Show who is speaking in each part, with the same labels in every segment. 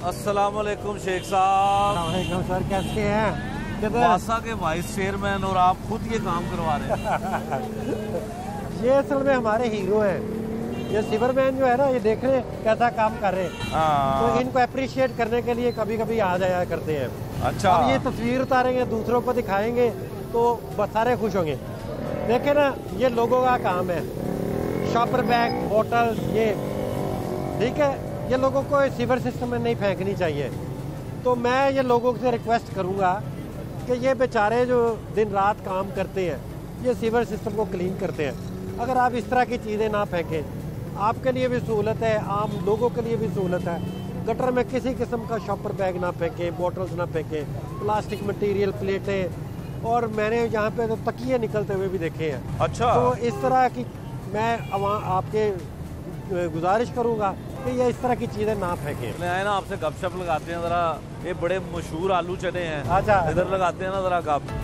Speaker 1: अस्सलाम वालेकुम शेख साहब।
Speaker 2: वालेकुम सर, कैसे हैं?
Speaker 1: वासा के वाइस चेयरमैन और आप खुद ये काम करवा रहे हैं।
Speaker 2: ये असल में हमारे हीरो हैं। ये सिवरमैन जो है ना, ये देख रहे हैं कैसा काम कर रहे हैं, तो इनको अप्रिशिएट करने के लिए कभी कभी आ जाया करते हैं।
Speaker 1: अच्छा,
Speaker 2: अब ये तस्वीर उतारेंगे, दूसरों को दिखाएंगे तो बस सारे खुश होंगे। देखे ना, ये लोगों का काम है, शॉपर बैग, बोतल, ये ठीक है, ये लोगों को सीवर सिस्टम में नहीं फेंकनी चाहिए। तो मैं ये लोगों से रिक्वेस्ट करूँगा कि ये बेचारे जो दिन रात काम करते हैं, ये सीवर सिस्टम को क्लीन करते हैं, अगर आप इस तरह की चीज़ें ना फेंकें, आपके लिए भी सहूलत है, आम लोगों के लिए भी सहूलत है। गटर में किसी किस्म का शॉपर बैग ना फेंकें, बोटल्स ना फेंकें, प्लास्टिक मटेरियल, प्लेटें, और मैंने यहाँ पे तो तकिए निकलते हुए भी देखे हैं।
Speaker 1: अच्छा,
Speaker 2: तो इस तरह की मैं आपके गुजारिश करूँगा कि ये इस तरह की चीज़ें ना फेंकें।
Speaker 1: मैं ना आपसे गपशप लगाते हैं ज़रा। ये बड़े मशहूर आलू चने हैं,
Speaker 2: अच्छा,
Speaker 1: इधर लगाते हैं ना ज़रा गप।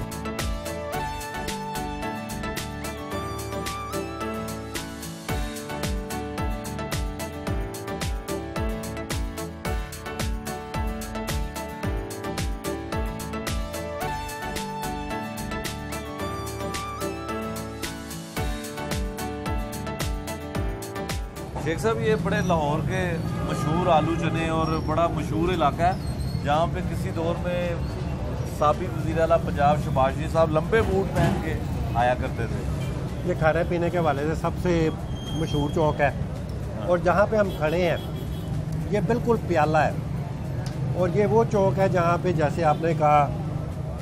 Speaker 1: शेख साहब, ये बड़े लाहौर के मशहूर आलू चने और बड़ा मशहूर इलाका है जहाँ पे किसी दौर में साबिक वज़ीर आला पंजाब शहबाज शरीफ साहब लंबे बूट पहन के आया करते थे।
Speaker 2: ये खाने पीने के हवाले से सबसे मशहूर चौक है। और जहाँ पे हम खड़े हैं, ये बिल्कुल प्याला है, और ये वो चौक है जहाँ पे जैसे आपने कहा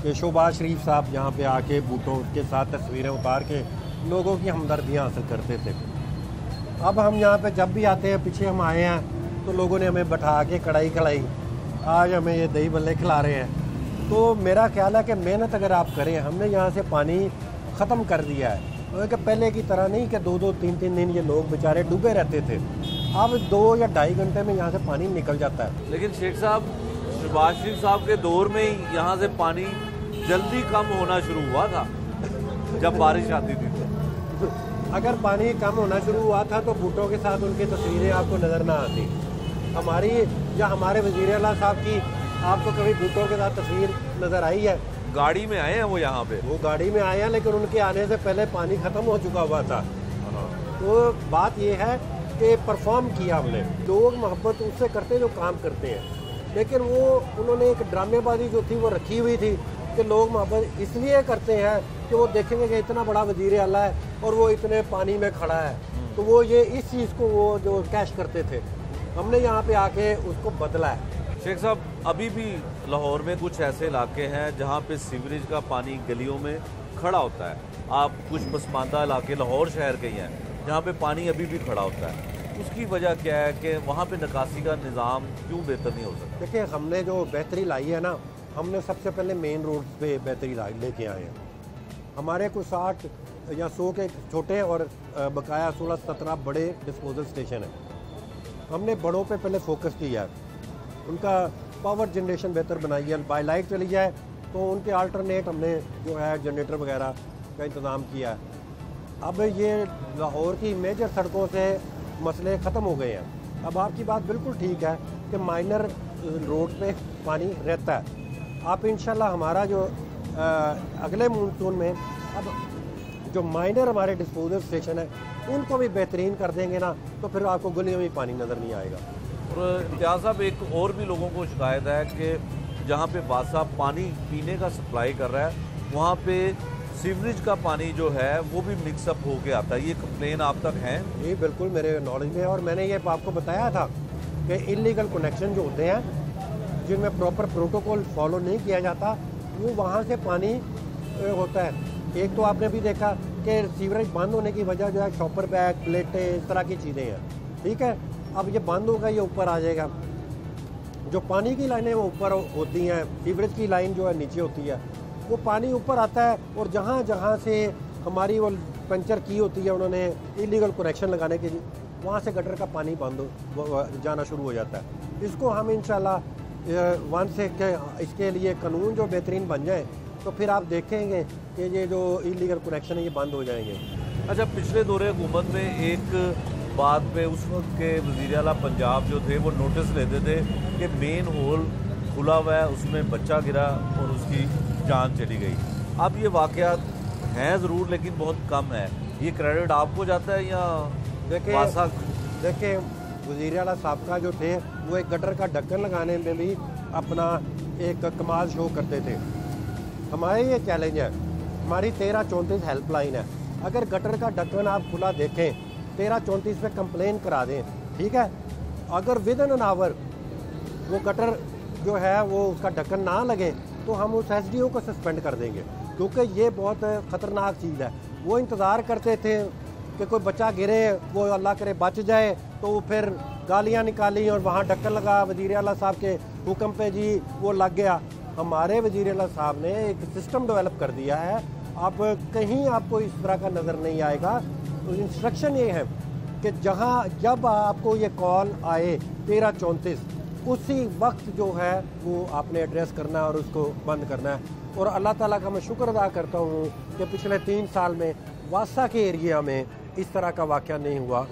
Speaker 2: कि शहबाज शरीफ साहब यहाँ पे आके बूटों के साथ तस्वीरें उतार के लोगों की हमदर्दियाँ हासिल करते थे। अब हम यहाँ पे जब भी आते हैं, पीछे हम आए हैं तो लोगों ने हमें बैठा के कढ़ाई खिलाई, आज हमें ये दही बल्ले खिला रहे हैं। तो मेरा ख्याल है कि मेहनत अगर आप करें, हमने यहाँ से पानी ख़त्म कर दिया है, क्योंकि पहले की तरह नहीं कि 2-2, 3-3 दिन ये लोग बेचारे डूबे रहते थे। अब 2 या 2.5 घंटे में यहाँ से पानी निकल जाता है।
Speaker 1: लेकिन शेख साहब, शहबाज शरीफ साहब के दौर में ही यहाँ से पानी जल्दी कम होना शुरू हुआ था जब बारिश आती थी।
Speaker 2: अगर पानी कम होना शुरू हुआ था तो बूटों के साथ उनकी तस्वीरें आपको नज़र ना आती। हमारी या हमारे वज़ीर आला साहब की आपको कभी बूटों के साथ तस्वीर नज़र आई है?
Speaker 1: गाड़ी में आए हैं वो यहाँ पे,
Speaker 2: वो गाड़ी में आए हैं, लेकिन उनके आने से पहले पानी ख़त्म हो चुका हुआ था। तो बात ये है कि परफॉर्म किया हमने। लोग मोहब्बत उससे करते जो काम करते हैं, लेकिन वो उन्होंने एक ड्रामेबाजी जो थी वो रखी हुई थी कि लोग मोहब्बत इसलिए करते हैं कि वो देखेंगे कि इतना बड़ा वज़ीर आला है और वो इतने पानी में खड़ा है, तो वो ये इस चीज़ को वो जो कैश करते थे। हमने यहाँ पे आके उसको बदला है।
Speaker 1: शेख साहब, अभी भी लाहौर में कुछ ऐसे इलाके हैं जहाँ पे सीवरेज का पानी गलियों में खड़ा होता है। आप कुछ पसमानदा इलाके लाहौर शहर के ही हैं जहाँ पे पानी अभी भी खड़ा होता है। उसकी वजह क्या है कि वहाँ पे निकासी का निज़ाम क्यों बेहतर नहीं हो सकता?
Speaker 2: देखिए, हमने जो बेहतरी लाई है ना, हमने सबसे पहले मेन रोड पे बेहतरी लेके आए हैं। हमारे कुछ 60 या 100 के छोटे और बकाया 16-17 बड़े डिस्पोजल स्टेशन हैं। हमने बड़ों पे पहले फोकस किया है, उनका पावर जनरेशन बेहतर बनाई है। बाई लाइट चली जाए तो उनके अल्टरनेट हमने जो है जनरेटर वगैरह का इंतज़ाम किया है। अब ये लाहौर की मेजर सड़कों से मसले ख़त्म हो गए हैं। अब आपकी बात बिल्कुल ठीक है कि माइनर रोड पे पानी रहता है। आप इंशाल्लाह हमारा जो अगले मानसून में अब जो माइनर हमारे डिस्पोजल स्टेशन है उनको भी बेहतरीन कर देंगे ना, तो फिर आपको गलियों में पानी नज़र नहीं आएगा।
Speaker 1: और इम्तियाज़ साहब, एक और भी लोगों को शिकायत है कि जहाँ पे वासा पानी पीने का सप्लाई कर रहा है, वहाँ पे सीवरेज का पानी जो है वो भी मिक्सअप होके आता है। ये कंप्लेन आप तक हैं?
Speaker 2: जी बिल्कुल, मेरे नॉलेज में। और मैंने ये आपको बताया था कि इलीगल कनेक्शन जो होते हैं, जिनमें प्रॉपर प्रोटोकॉल फॉलो नहीं किया जाता, वो वहाँ से पानी होता है। एक तो आपने भी देखा कि सीवरेज बंद होने की वजह जो है शॉपर बैग, प्लेटें, इस तरह की चीज़ें हैं। ठीक है, अब ये बंद होगा, ये ऊपर आ जाएगा। जो पानी की लाइनें वो ऊपर होती हैं, सीवरेज की लाइन जो है नीचे होती है। वो पानी ऊपर आता है और जहाँ जहाँ से हमारी वो पंचर की होती है उन्होंने इलीगल कनेक्शन लगाने के लिए, वहाँ से गटर का पानी बंद जाना शुरू हो जाता है। इसको हम इंशाल्लाह वन से इसके लिए कानून जो बेहतरीन बन जाए तो फिर आप देखेंगे कि ये जो इलीगल कनेक्शन है ये बंद हो जाएंगे।
Speaker 1: अच्छा, पिछले दौरे हुकूमत में एक बात पे उस वक्त के वज़ीर आला पंजाब जो थे वो नोटिस लेते थे कि मेन होल खुला हुआ है, उसमें बच्चा गिरा और उसकी जान चली गई। अब ये वाक़यात हैं ज़रूर लेकिन बहुत कम है। ये क्रेडिट आपको जाता है या
Speaker 2: देखिए वज़ीर आला साहब का जो थे वो एक गटर का ढक्कन लगाने में भी अपना एक कमाल शो करते थे। हमारे ये चैलेंज है, हमारी 1334 हेल्पलाइन है, अगर गटर का ढक्कन आप खुला देखें 1334 पे कंप्लेन करा दें, ठीक है। अगर विद इन एन आवर वो गटर जो है वो उसका ढक्कन ना लगे तो हम उस एसडीओ को सस्पेंड कर देंगे, क्योंकि ये बहुत ख़तरनाक चीज़ है। वो इंतज़ार करते थे कि कोई बच्चा गिरे, वो अल्लाह करे बच जाए, तो वो फिर गालियाँ निकाली और वहाँ ढक्कन लगा, वज़ीर आला साहब के हुक्म पे जी वो लग गया। हमारे वज़ीर आला साहब ने एक सिस्टम डेवलप कर दिया है, अब कहीं आपको इस तरह का नज़र नहीं आएगा। तो इंस्ट्रक्शन ये है कि जब आपको ये कॉल आए 1334 उसी वक्त जो है वो आपने एड्रेस करना है और उसको बंद करना है। और अल्लाह ताला का मैं शुक्र अदा करता हूँ कि पिछले 3 साल में वासा के एरिया में इस तरह का वाक़या नहीं हुआ।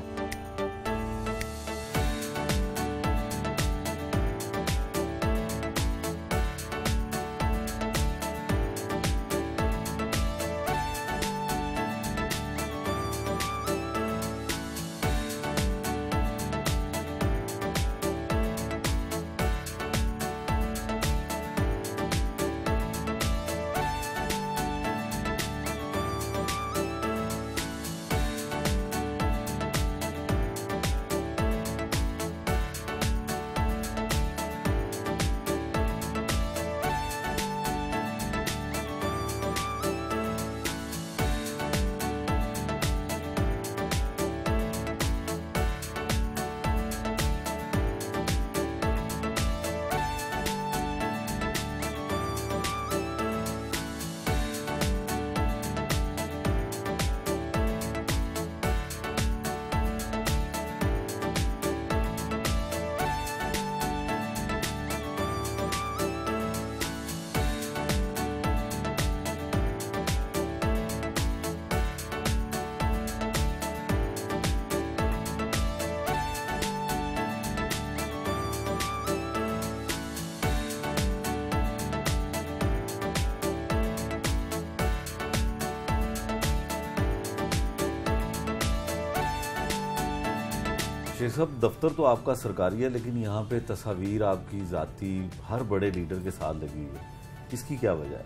Speaker 1: शेख साहब, दफ्तर तो आपका सरकारी है लेकिन यहाँ पे तस्वीर आपकी ज़ाती हर बड़े लीडर के साथ लगी हुई है, इसकी क्या वजह है?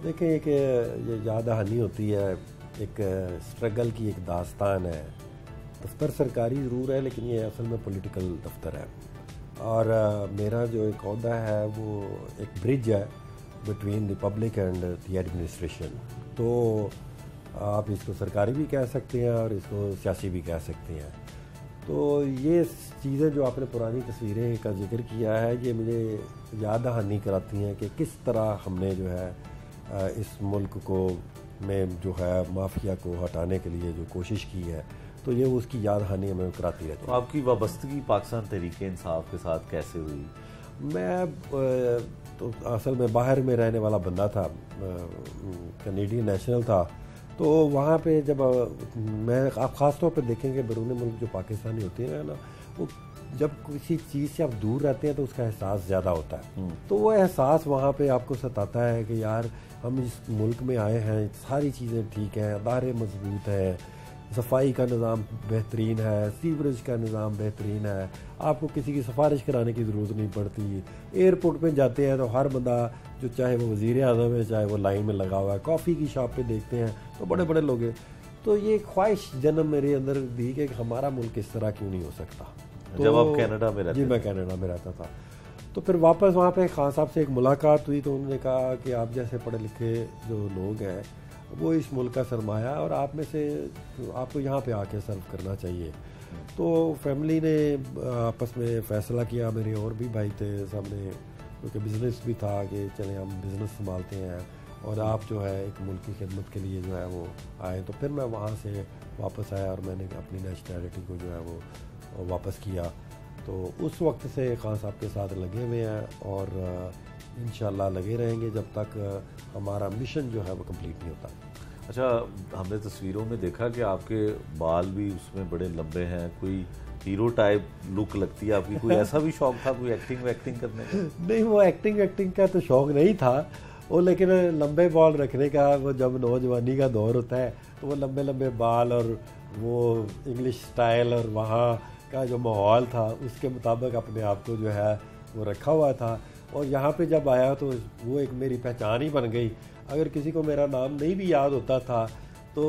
Speaker 2: देखिए, एक ये याद दहानी होती है, एक स्ट्रगल की एक दास्तान है। दफ्तर सरकारी ज़रूर है लेकिन ये असल में पॉलिटिकल दफ्तर है, और मेरा जो एक ओहदा है वो एक ब्रिज है between the public and the administration. तो आप इसको सरकारी भी कह सकते हैं और इसको सियासी भी कह सकते हैं। तो ये चीज़ें जो आपने पुरानी तस्वीरें का जिक्र किया है, ये मुझे याद दहानी कराती हैं कि किस तरह हमने जो है इस मुल्क को में जो है माफिया को हटाने के लिए जो कोशिश की है, तो ये उसकी याद दहानी हमें कराती रहती है।
Speaker 1: तो आपकी वाबस्तगी पाकिस्तान तहरीक इंसाफ के साथ कैसे हुई?
Speaker 2: मैं तो असल में बाहर में रहने वाला बंदा था, कैनेडियन नेशनल था। तो वहाँ पे जब मैं आप ख़ास तौर पे देखेंगे बैरून मुल्क जो पाकिस्तानी होते हैं ना, वो जब किसी चीज़ से आप दूर रहते हैं तो उसका एहसास ज़्यादा होता है। तो वो एहसास वहाँ पे आपको सताता है कि यार हम इस मुल्क में आए हैं, सारी चीज़ें ठीक हैं, अदारे मजबूत हैं, सफाई का निज़ाम बेहतरीन है, सीवरेज का निज़ाम बेहतरीन है, आपको किसी की सिफारिश कराने की ज़रूरत नहीं पड़ती। एयरपोर्ट पे जाते हैं तो हर बंदा जो चाहे वो वज़ीर आज़म है चाहे वो लाइन में लगा हुआ है, कॉफ़ी की शॉप पे देखते हैं तो बड़े बड़े लोग हैं। तो ये ख्वाहिश जन्म मेरे अंदर दी कि हमारा मुल्क इस तरह क्यों नहीं हो सकता। तो
Speaker 1: जब आप कनाडा में रहते?
Speaker 2: जी, मैं कनाडा में रहता था। तो फिर वापस वहाँ पे खान साहब से एक मुलाकात हुई तो उन्होंने कहा कि आप जैसे पढ़े लिखे जो लोग हैं वो इस मुल्क का सरमाया और आप में से आपको यहाँ पे आके सर्व करना चाहिए। तो फैमिली ने आपस में फ़ैसला किया, मेरे और भी भाई थे सामने, क्योंकि बिज़नेस भी था कि चले हम बिज़नेस संभालते हैं और आप जो है एक मुल्क की खिदमत के लिए जो है वो आए। तो फिर मैं वहाँ से वापस आया और मैंने अपनी नेशनैलिटी को जो है वो वापस किया। तो उस वक्त से खान साहब के साथ लगे हुए हैं और इंशाल्लाह लगे रहेंगे जब तक हमारा मिशन जो है वो कंप्लीट नहीं होता।
Speaker 1: अच्छा, हमने तस्वीरों में देखा कि आपके बाल भी उसमें बड़े लंबे हैं, कोई हीरो टाइप लुक लगती है आपकी। कोई ऐसा भी शौक था, कोई एक्टिंग वैक्टिंग करने का?
Speaker 2: नहीं, वो एक्टिंग का तो शौक नहीं था वो, लेकिन लंबे बाल रखने का, वो जब नौजवानी का दौर होता है तो वो लंबे लंबे बाल और वो इंग्लिश स्टाइल और वहाँ का जो माहौल था उसके मुताबिक अपने आप को जो है वो रखा हुआ था। और यहाँ पे जब आया तो वो एक मेरी पहचान ही बन गई। अगर किसी को मेरा नाम नहीं भी याद होता था तो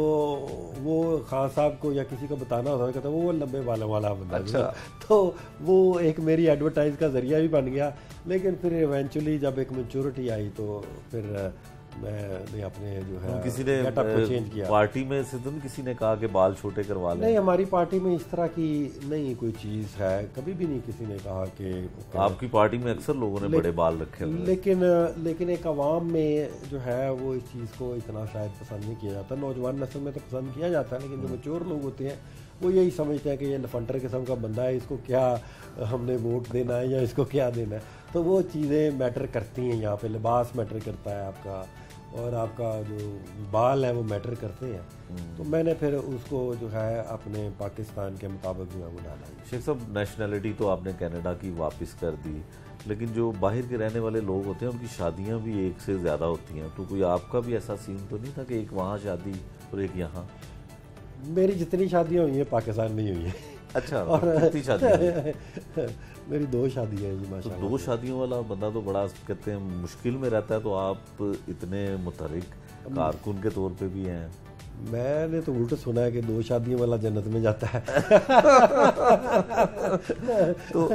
Speaker 2: वो खान साहब को या किसी को बताना होता था, कहता वो लंबे बालों वाला बंदा।
Speaker 1: अच्छा।
Speaker 2: तो वो एक मेरी एडवर्टाइज का ज़रिया भी बन गया। लेकिन फिर इवेंचुअली जब एक मैच्योरिटी आई तो फिर मैंने अपने जो है
Speaker 1: किसी ने
Speaker 2: गेटअप को चेंज किया।
Speaker 1: पार्टी में से तो नहीं किसी ने कहा कि बाल छोटे करवा लें?
Speaker 2: नहीं, हमारी पार्टी में इस तरह की नहीं कोई चीज़ है, कभी भी नहीं किसी ने कहा कि
Speaker 1: आपकी पार्टी में अक्सर लोगों ने बड़े बाल रखे हुए हैं।
Speaker 2: लेकिन एक आवाम में जो है वो इस चीज़ को इतना शायद पसंद नहीं किया जाता। नौजवान नस्ल में तो पसंद किया जाता है, लेकिन जो मैच्योर लोग होते हैं वो यही समझते हैं कि ये लफंटर किस्म का बंदा है, इसको क्या हमने वोट देना है या इसको क्या देना है। तो वो चीज़ें मैटर करती हैं यहाँ पे, लिबास मैटर करता है आपका, और आपका जो बाल है वो मैटर करते हैं। तो मैंने फिर उसको जो है अपने पाकिस्तान के मुताबिक जो है वो डाला।
Speaker 1: शेख साहब, नेशनैलिटी तो आपने कनाडा की वापस कर दी, लेकिन जो बाहर के रहने वाले लोग होते हैं उनकी शादियां भी एक से ज़्यादा होती हैं, तो कोई आपका भी ऐसा सीन तो नहीं था कि एक वहाँ शादी और एक यहाँ?
Speaker 2: मेरी जितनी शादियाँ हुई हैं पाकिस्तान में ही हुई हैं।
Speaker 1: अच्छा, और कितनी शादियाँ?
Speaker 2: मेरी 2 शादियाँ हैं जी,
Speaker 1: तो
Speaker 2: माशाल्लाह।
Speaker 1: 2 शादियों वाला बंदा तो बड़ा कहते हैं मुश्किल में रहता है, तो आप इतने मुतहरिक कारकुन के तौर पे भी हैं।
Speaker 2: मैंने तो उल्टा सुना है कि 2 शादियों वाला जन्नत में जाता है।
Speaker 1: तो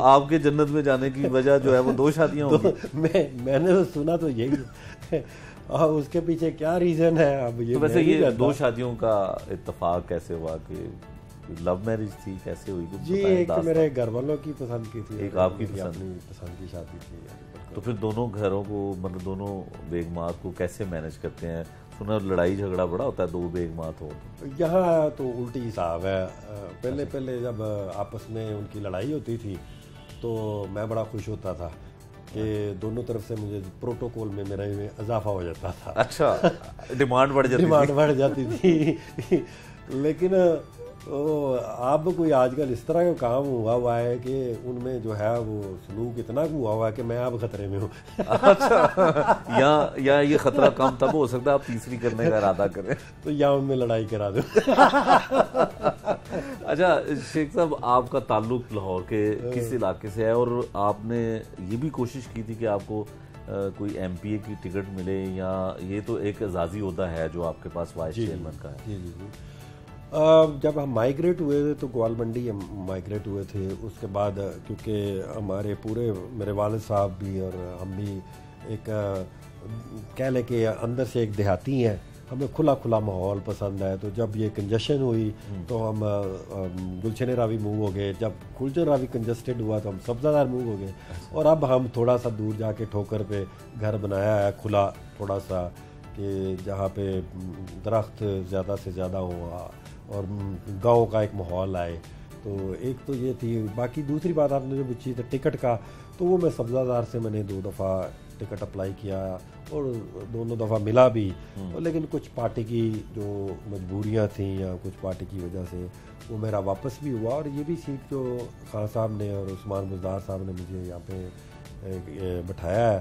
Speaker 1: आपके जन्नत में जाने की वजह जो है वो 2 शादियां होंगी?
Speaker 2: तो मैंने तो सुना तो यही है। और उसके पीछे क्या रीज़न है अब ये
Speaker 1: तो वैसे ये 2 शादियों का इत्तेफाक कैसे हुआ? कि लव मैरिज थी, कैसे हुई? कुछ
Speaker 2: जी, एक तो मेरे घर वालों की पसंद की थी,
Speaker 1: एक आपकी
Speaker 2: पसंद की शादी थी।
Speaker 1: तो फिर दोनों घरों को, मतलब दोनों बेगमात को कैसे मैनेज करते हैं? सुना लड़ाई झगड़ा बड़ा होता है 2 बेगमात हो तो।
Speaker 2: यहाँ तो उल्टी हिसाब है। पहले जब आपस में उनकी लड़ाई होती थी तो मैं बड़ा खुश होता था कि दोनों तरफ से मुझे प्रोटोकॉल में मेरा इजाफा हो जाता था।
Speaker 1: अच्छा, डिमांड बढ़ जाती
Speaker 2: थी। लेकिन अब कोई आजकल इस तरह का काम हुआ है कि उनमें जो है वो सलूक इतना हुआ है कि मैं अब खतरे में हूँ।
Speaker 1: अच्छा, या ये खतरा कम तब हो सकता है आप तीसरी करने का इरादा करें
Speaker 2: तो या उनमें लड़ाई करा दो।
Speaker 1: अच्छा शेख साहब, आपका ताल्लुक लाहौर के किस इलाके से है, और आपने ये भी कोशिश की थी कि आपको कोई MPA की टिकट मिले, या ये तो एक एजाजी ओहदा है जो आपके पास वाइस चेयरमैन का है?
Speaker 2: जी। जब हम माइग्रेट हुए थे तो ग्वालमंडी माइग्रेट हुए थे। उसके बाद क्योंकि हमारे पूरे मेरे वालिद साहब भी और हम भी एक कह लें कि अंदर से एक देहाती हैं, हमें खुला माहौल पसंद है। तो जब ये कंजशन हुई तो हम गुलशन रावी मूव हो गए। जब गुलशन रावी कंजस्टेड हुआ तो हम सब्ज़ादार मूव हो गए। और अब हम थोड़ा सा दूर जाके ठोकर पे घर बनाया है, खुला थोड़ा सा, कि जहाँ पे दरख्त ज़्यादा से ज़्यादा हुआ और गांव का एक माहौल आए। तो एक तो ये थी। बाकी दूसरी बात आपने जो पूछी थी टिकट का, तो वो मैं सब्ज़ादार से मैंने 2 दफ़ा टिकट अप्लाई किया और दोनों दफ़ा मिला भी। लेकिन कुछ पार्टी की जो मजबूरियां थी या कुछ पार्टी की वजह से वो मेरा वापस भी हुआ। और ये भी सीट जो खान साहब ने और उस्मान बुज़दार साहब ने मुझे यहाँ पे बैठाया है,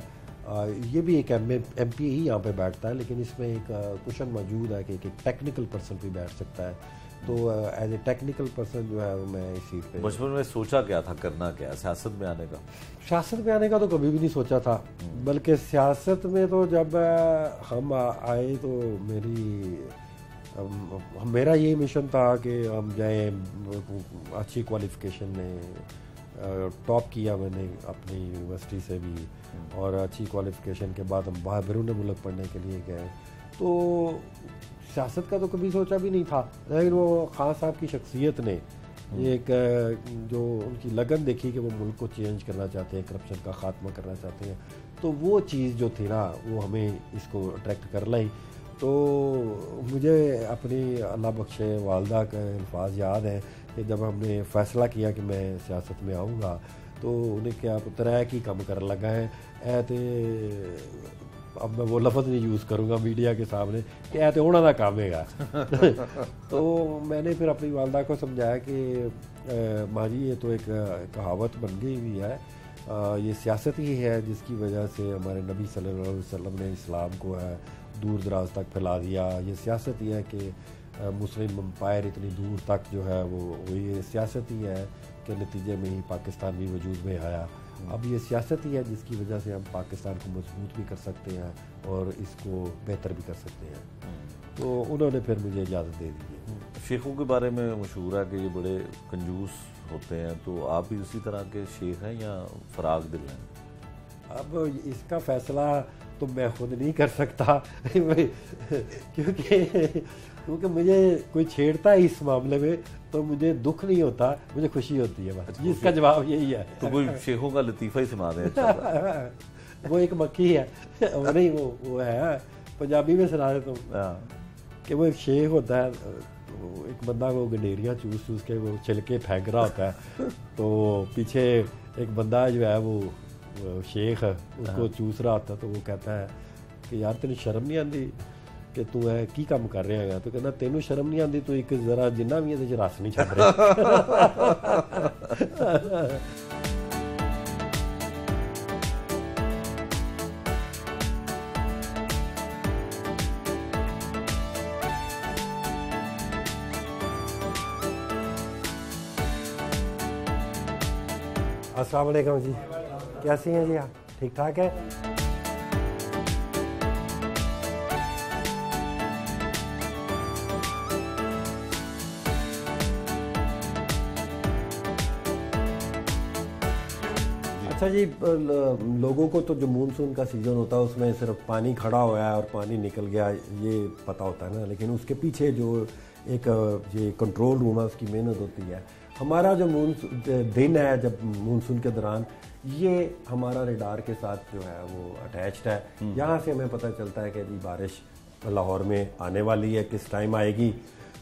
Speaker 2: ये भी एक MPA ही यहाँ पे बैठता है, लेकिन इसमें एक क्वेश्चन मौजूद है कि एक टेक्निकल पर्सन भी बैठ सकता है। तो एज ए टेक्निकल पर्सन जो है मैं इस सीट पे।
Speaker 1: बचपन में सोचा क्या था, करना क्या, सियासत में आने का?
Speaker 2: सियासत में आने का तो कभी भी नहीं सोचा था, बल्कि सियासत में तो जब हम आए तो मेरा ये मिशन था कि हम जाए, अच्छी क्वालिफिकेशन में टॉप किया मैंने अपनी यूनिवर्सिटी से भी, और अच्छी क्वालिफिकेशन के बाद हम बाहर बैरून मुल्क पढ़ने के लिए गए। तो सियासत का तो कभी सोचा भी नहीं था, लेकिन वो खान साहब की शख्सियत ने एक जो उनकी लगन देखी कि वो मुल्क को चेंज करना चाहते हैं, करप्शन का ख़ात्मा करना चाहते हैं, तो वो चीज़ जो थी ना वो हमें इसको अट्रैक्ट कर लाई। तो मुझे अपनी अल्लाह बख्शे वालदा के अल्फाज याद हैं कि जब हमने फ़ैसला किया कि मैं सियासत में आऊँगा तो उन्हें क्या तरह की कम कर लगा है, ऐ ते अब मैं वो लफ्ज़ नहीं यूज़ करूँगा मीडिया के सामने कि ऐ तो उन्होंने काम है। तो मैंने फिर अपनी वालदा को समझाया कि माँ जी ये तो एक कहावत बन गई हुई है, ये सियासत ही है जिसकी वजह से हमारे नबी सल्लल्लाहु अलैहि वसल्लम ने इस्लाम को है दूर दराज तक फैला दिया। ये सियासत ही है कि मुस्लिम एम्पायर इतनी दूर तक जो है वो ये सियासत ही है कि नतीजे में ही पाकिस्तान भी वजूद में आया। अब ये सियासत ही है जिसकी वजह से हम पाकिस्तान को मजबूत भी कर सकते हैं और इसको बेहतर भी कर सकते हैं। तो उन्होंने फिर मुझे इजाज़त दे दी है।
Speaker 1: शेखों के बारे में मशहूर है कि ये बड़े कंजूस होते हैं, तो आप भी उसी तरह के शेख हैं या फराग दिल हैं?
Speaker 2: अब इसका फैसला तो मैं खुद नहीं कर सकता क्योंकि मुझे कोई छेड़ता है इस मामले में तो मुझे दुख नहीं होता, मुझे खुशी होती है बस। इसका जवाब यही है।
Speaker 1: तो कोई शेखों का लतीफ़ा ही सुना दें। अच्छा
Speaker 2: वो एक मक्खी है वो नहीं वो है पंजाबी में सुना देता हूँ कि वो एक शेख होता है, एक बंदा को गंडेरियाँ चूस चूस के वो छिलके फेंक रहा होता है, तो पीछे एक बंदा जो है वो शेख उसको चूस रहा होता, तो वो कहता है कि यार तेन शर्म नहीं आती कि तू है की काम कर रहा है? तो कहना तेनू शर्म नहीं आती, तू एक जरा जिन्ना भी ये रस नहीं छड़ रहा। अस्सलाम वालेकुम जी, कैसी हैं जी आप? ठीक ठाक है? अच्छा जी, लोगों को तो जो मानसून का सीज़न होता है उसमें सिर्फ पानी खड़ा हुआ है और पानी निकल गया ये पता होता है ना, लेकिन उसके पीछे जो एक ये कंट्रोल रूम है उसकी मेहनत होती है। हमारा जो दिन है जब मानसून के दौरान ये हमारा रेडार के साथ जो है वो अटैच्ड है। यहाँ से हमें पता चलता है कि जी बारिश लाहौर में आने वाली है, किस टाइम आएगी,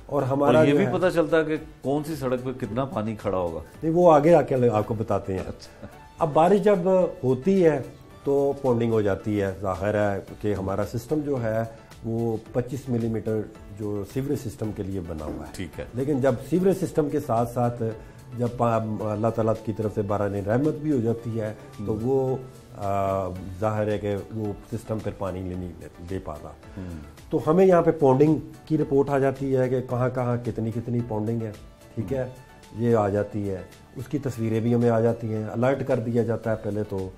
Speaker 2: और हमारा
Speaker 1: ये भी पता चलता है कि कौन सी सड़क पे कितना पानी खड़ा होगा।
Speaker 2: नहीं, वो आगे आके आपको बताते हैं।
Speaker 1: अच्छा।
Speaker 2: अब बारिश जब होती है तो पॉन्डिंग हो जाती है। जाहिर है कि हमारा सिस्टम जो है वो 25 मिलीमीटर जो सीवरेज सिस्टम के लिए बना हुआ है।
Speaker 1: ठीक है।
Speaker 2: लेकिन जब सीवरेज सिस्टम के साथ साथ जब अल्लाह ताला की तरफ से बारानी रहमत भी हो जाती है तो वो जाहिर है कि वो सिस्टम फिर पानी नहीं दे पा रहा, तो हमें यहाँ पे पॉन्डिंग की रिपोर्ट आ जाती है कि कहाँ कहाँ कितनी कितनी पॉन्डिंग है। ठीक है, ये आ जाती है, उसकी तस्वीरें भी हमें आ जाती हैं, अलर्ट कर दिया जाता है पहले तो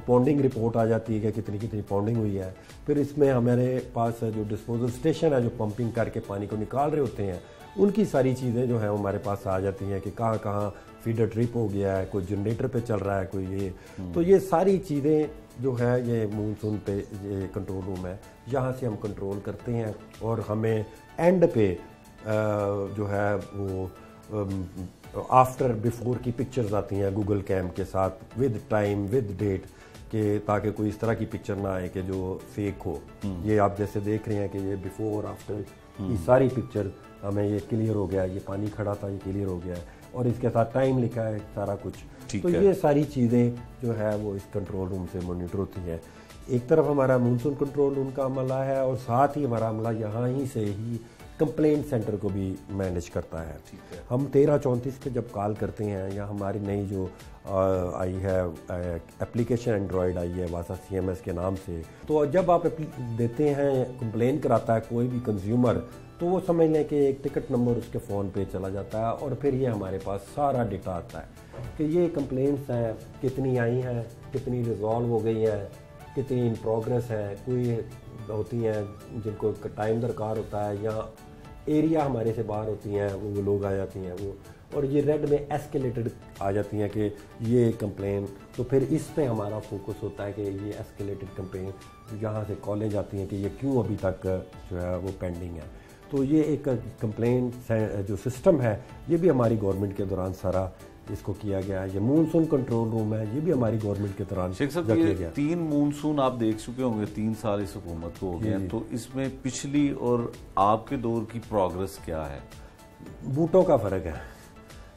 Speaker 2: पॉन्डिंग रिपोर्ट आ जाती है कि कितनी कितनी पॉन्डिंग हुई है। फिर इसमें हमारे पास जो डिस्पोजल स्टेशन है जो पंपिंग करके पानी को निकाल रहे होते हैं उनकी सारी चीज़ें जो हैं हमारे पास आ जाती हैं कि कहाँ कहाँ फीडर ट्रिप हो गया है, कोई जनरेटर पे चल रहा है, कोई ये। तो ये सारी चीज़ें जो है ये मानसून पे ये कंट्रोल रूम है, यहाँ से हम कंट्रोल करते हैं और हमें एंड पे जो है वो आफ्टर बिफोर की पिक्चर्स आती हैं गूगल कैम के साथ विद टाइम विद डेट, कि ताकि कोई इस तरह की पिक्चर ना आए कि जो फेक हो। ये आप जैसे देख रहे हैं कि ये बिफोर आफ्टर की सारी पिक्चर हमें ये क्लियर हो गया, ये पानी खड़ा था ये क्लियर हो गया है और इसके साथ टाइम लिखा है सारा कुछ। तो ये सारी चीज़ें जो है वो इस कंट्रोल रूम से मॉनिटर होती है। एक तरफ हमारा मानसून कंट्रोल रूम का अमला है और साथ ही हमारा अमला यहाँ ही से ही कंप्लेंट सेंटर को भी मैनेज करता है। हम 1334 पे जब कॉल करते हैं या हमारी नई जो आई है एप्लीकेशन एंड्रॉयड आई है वासा CMS के नाम से, तो जब आप देते हैं कंप्लेन कराता है कोई भी कंज्यूमर तो वो समझ लें कि एक टिकट नंबर उसके फ़ोन पे चला जाता है और फिर ये हमारे पास सारा डेटा आता है कि ये कंप्लेंट्स हैं कितनी आई हैं, कितनी रिजॉल्व हो गई हैं, कितनी इन प्रोग्रेस है, कोई होती हैं जिनको टाइम दरकार होता है या एरिया हमारे से बाहर होती हैं वो लोग आ जाती हैं वो, और ये रेड में एस्केलेटेड आ जाती हैं कि ये कंप्लेन, तो फिर इस पे हमारा फोकस होता है कि ये एस्केलेटेड कंप्लेन यहाँ से कॉलेज आती हैं कि ये क्यों अभी तक जो है वो पेंडिंग है। तो ये एक कंप्लेन जो सिस्टम है ये भी हमारी गवर्नमेंट के दौरान सारा इसको किया गया है। ये मानसून कंट्रोल रूम है ये भी हमारी गवर्नमेंट के दौरान
Speaker 1: शेख साहब ये 3 मानसून आप देख चुके होंगे, 3 साल इस हुकूमत को हो गए, तो इसमें पिछली और आपके दौर की प्रोग्रेस क्या है?
Speaker 2: बूटों का फ़र्क है।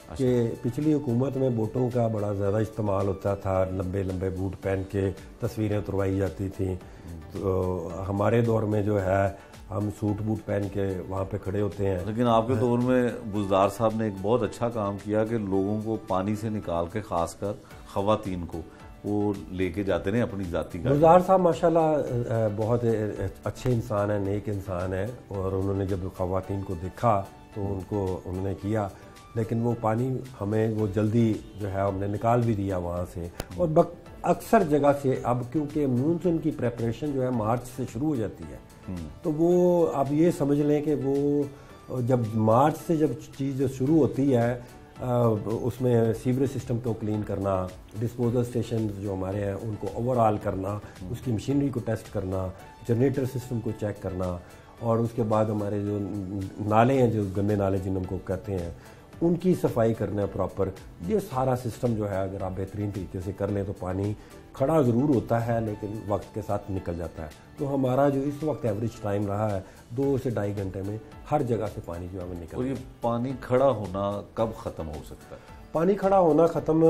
Speaker 2: कि पिछली हुकूमत में बोटों का बड़ा ज़्यादा इस्तेमाल होता था, लंबे लंबे बूट पहन के तस्वीरें उतरवाई जाती थी। तो हमारे दौर में जो है हम सूट बूट पहन के वहाँ पे खड़े होते हैं।
Speaker 1: लेकिन आपके दौर में बुज़दार साहब ने एक बहुत अच्छा काम किया कि लोगों को पानी से निकाल के, खासकर ख़वातीन को, वो लेके जाते रहे अपनी जाति का।
Speaker 2: बुज़दार साहब माशाल्लाह बहुत अच्छे इंसान हैं, नेक इंसान है, और उन्होंने जब ख़वातीन को देखा तो उन्होंने किया, लेकिन वो पानी हमें वो जल्दी जो है हमने निकाल भी दिया वहाँ से। और अक्सर जगह से अब क्योंकि मानसून की प्रेपरेशन जो है मार्च से शुरू हो जाती है, तो वो आप ये समझ लें कि वो जब मार्च से जब चीज़ शुरू होती है, उसमें सीवरेज सिस्टम को क्लीन करना, डिस्पोजल स्टेशन जो हमारे हैं उनको ओवरऑल करना, उसकी मशीनरी को टेस्ट करना, जनरेटर सिस्टम को चेक करना, और उसके बाद हमारे जो नाले हैं, जो गंदे नाले जिनको कहते हैं, उनकी सफाई करना प्रॉपर। ये सारा सिस्टम जो है अगर आप बेहतरीन तरीके से कर लें तो पानी खड़ा ज़रूर होता है लेकिन वक्त के साथ निकल जाता है। तो हमारा जो इस वक्त एवरेज टाइम रहा है 2 से 2.5 घंटे में हर जगह से पानी जो हमें निकल।
Speaker 1: और ये पानी खड़ा होना कब ख़त्म हो सकता है?
Speaker 2: पानी खड़ा होना ख़त्म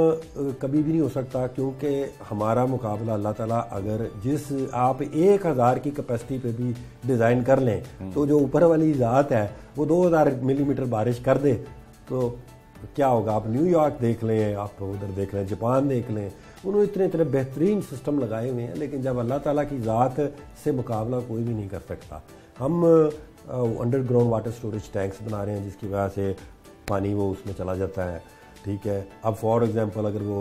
Speaker 2: कभी भी नहीं हो सकता, क्योंकि हमारा मुकाबला अल्लाह ताला अगर जिस आप 1000 की कैपेसिटी पे भी डिज़ाइन कर लें तो जो ऊपर वाली ज़ात है वो 2000 मिलीमीटर बारिश कर दे तो क्या होगा। आप न्यूयॉर्क देख लें, आप उधर देख लें, जापान देख लें, उन्होंने इतने बेहतरीन सिस्टम लगाए हुए हैं, लेकिन जब अल्लाह ताला की ज़ात से मुकाबला कोई भी नहीं कर सकता। हम अंडरग्राउंड वाटर स्टोरेज टैंक्स बना रहे हैं जिसकी वजह से पानी वो उसमें चला जाता है, ठीक है। अब फॉर एग्जांपल अगर वो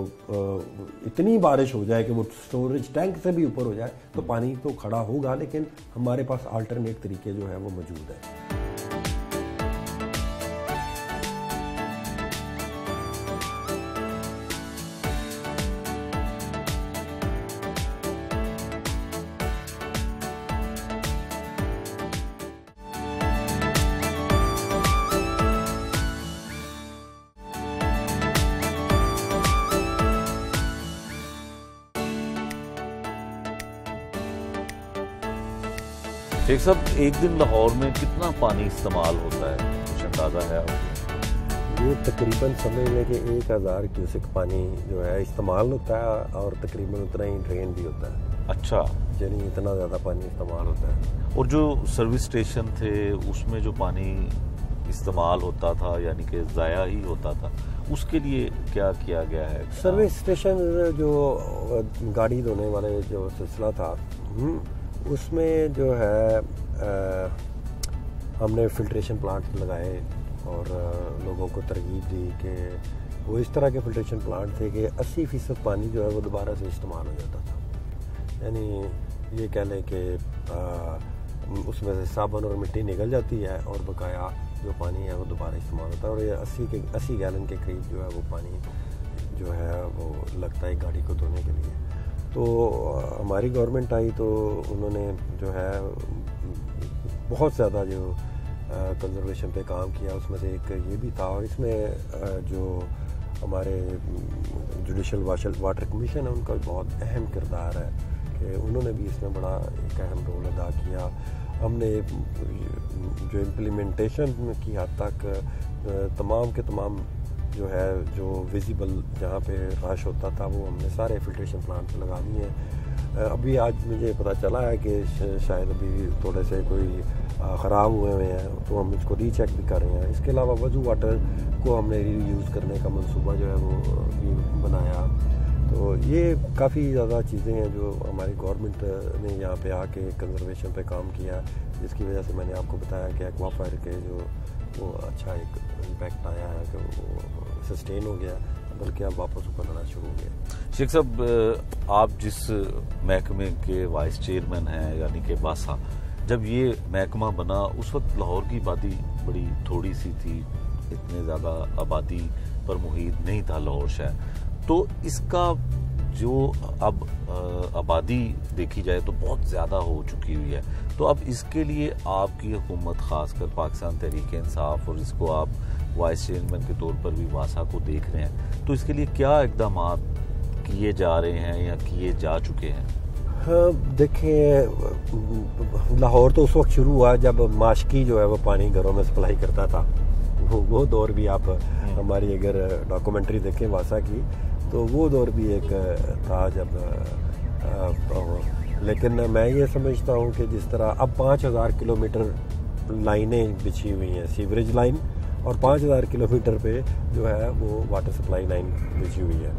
Speaker 2: इतनी बारिश हो जाए कि वो स्टोरेज टैंक से भी ऊपर हो जाए तो पानी तो खड़ा होगा, लेकिन हमारे पास अल्टरनेट तरीके जो है वो मौजूद है।
Speaker 1: शेख साहब, एक दिन लाहौर में कितना पानी इस्तेमाल होता है, कुछ अंदाज़ा है आपको?
Speaker 2: ये तकरीबन समझ लें कि 1000 क्यूसेक पानी जो है इस्तेमाल होता है और तकरीबन उतना ही ड्रेन भी होता है।
Speaker 1: अच्छा,
Speaker 2: यानी इतना ज़्यादा पानी इस्तेमाल होता है।
Speaker 1: और जो सर्विस स्टेशन थे उसमें जो पानी इस्तेमाल होता था यानी कि ज़ाया ही होता था, उसके लिए क्या किया गया है?
Speaker 2: सर्विस स्टेशन जो गाड़ी धोने वाले जो सिलसिला था उसमें जो है हमने फिल्ट्रेशन प्लांट लगाए और लोगों को तरगीब दी कि वो इस तरह के फिल्ट्रेशन प्लांट थे कि 80% पानी जो है वो दोबारा से इस्तेमाल हो जाता था। यानी ये कह लें कि उसमें से साबुन और मिट्टी निकल जाती है और बकाया जो पानी है वो दोबारा इस्तेमाल होता है, और ये 80 गैलन के करीब जो है वो पानी जो है वो लगता है गाड़ी को धोने के लिए। तो हमारी गवर्नमेंट आई तो उन्होंने जो है बहुत ज़्यादा जो कंजर्वेशन पे काम किया, उसमें से एक ये भी था। और इसमें जो हमारे जुडिशल वाटर कमीशन है उनका बहुत अहम किरदार है कि उन्होंने भी इसमें बड़ा एक अहम रोल अदा किया। हमने जो इम्प्लीमेंटेशन की हद तक तमाम के तमाम जो है जो विजिबल जहाँ पे रश होता था वो हमने सारे फिल्ट्रेशन प्लांट पे लगा दिए हैं। अभी आज मुझे पता चला है कि शायद अभी थोड़े से कोई ख़राब हुए हैं तो हम इसको रीचेक भी कर रहे हैं। इसके अलावा वजू वाटर को हमने रीयूज़ करने का मंसूबा जो है वो भी बनाया। तो ये काफ़ी ज़्यादा चीज़ें हैं जो हमारी गवर्नमेंट ने यहाँ पे आके कंजर्वेशन पे काम किया, जिसकी वजह से मैंने आपको बताया कि एक्वाफायर के जो वो अच्छा एक इम्पैक्ट आया है कि वो सस्टेन हो गया, बल्कि अब वापस ऊपर आना शुरू हो गया।
Speaker 1: शेख साहब, आप जिस महकमे के वाइस चेयरमैन हैं यानी कि वासा, जब ये महकमा बना उस वक्त लाहौर की आबादी बड़ी थोड़ी सी थी, इतने ज़्यादा आबादी पर मुहित नहीं था लाहौर शहर, तो इसका जो अब आबादी देखी जाए तो बहुत ज़्यादा हो चुकी हुई है। तो अब इसके लिए आपकी हुकूमत, ख़ासकर पाकिस्तान तहरीक-ए-इंसाफ, और इसको आप वाइस चेयरमैन के तौर पर भी वासा को देख रहे हैं, तो इसके लिए क्या इकदाम किए जा रहे हैं या किए जा चुके हैं?
Speaker 2: हाँ, देखिए, लाहौर तो उस वक्त शुरू हुआ जब माशकी जो है वो पानी घरों में सप्लाई करता था। वो दौर भी आप हमारी अगर डॉक्यूमेंट्री देखें वासा की, तो वो दौर भी एक था जब लेकिन मैं ये समझता हूँ कि जिस तरह अब 5000 किलोमीटर लाइनें बिछी हुई हैं, सीवरेज लाइन, और 5000 किलोमीटर पे जो है वो वाटर सप्लाई लाइन बिछी हुई है।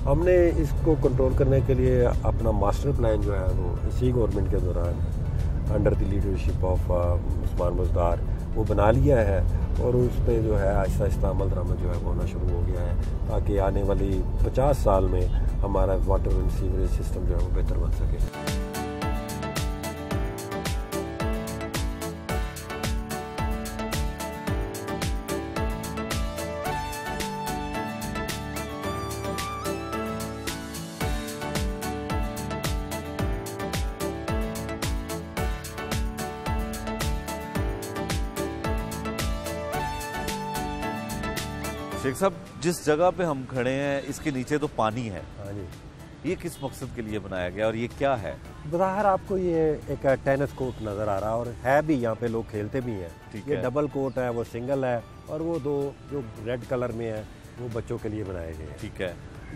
Speaker 2: हमने इसको कंट्रोल करने के लिए अपना मास्टर प्लान जो है वो इसी गवर्नमेंट के दौरान under the leadership of Usman Buzdar वो बना लिया है, और उस पर जो है आहिस्ता आहिस्ता अमल दरामद जो है वो होना शुरू हो गया है, ताकि आने वाली 50 साल में हमारा वाटर एंड सीवरेज सिस्टम जो है वो बेहतर बन सके।
Speaker 1: शेख साहब, जिस जगह पे हम खड़े हैं इसके नीचे तो पानी है।
Speaker 2: हाँ जी।
Speaker 1: ये किस मकसद के लिए बनाया गया और ये क्या है?
Speaker 2: बाहर आपको ये एक टेनिस कोर्ट नज़र आ रहा है, और है भी, यहाँ पे लोग खेलते भी हैं। ये डबल कोर्ट है, वो सिंगल है, और वो दो जो रेड कलर में है वो बच्चों के लिए बनाए गए हैं।
Speaker 1: ठीक है।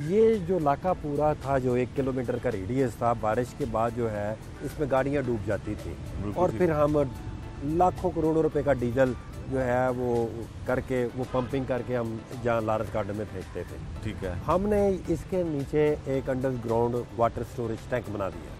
Speaker 2: ये जो इलाका पूरा था, जो 1 किलोमीटर का रेडियस था, बारिश के बाद जो है इसमें गाड़ियाँ डूब जाती थी, और फिर हम लाखों करोड़ों रुपए का डीजल जो है वो करके, वो पंपिंग करके हम जहाँ लारस गार्डन में फेंकते थे।
Speaker 1: ठीक है।
Speaker 2: हमने इसके नीचे एक अंडरग्राउंड वाटर स्टोरेज टैंक बना दिया।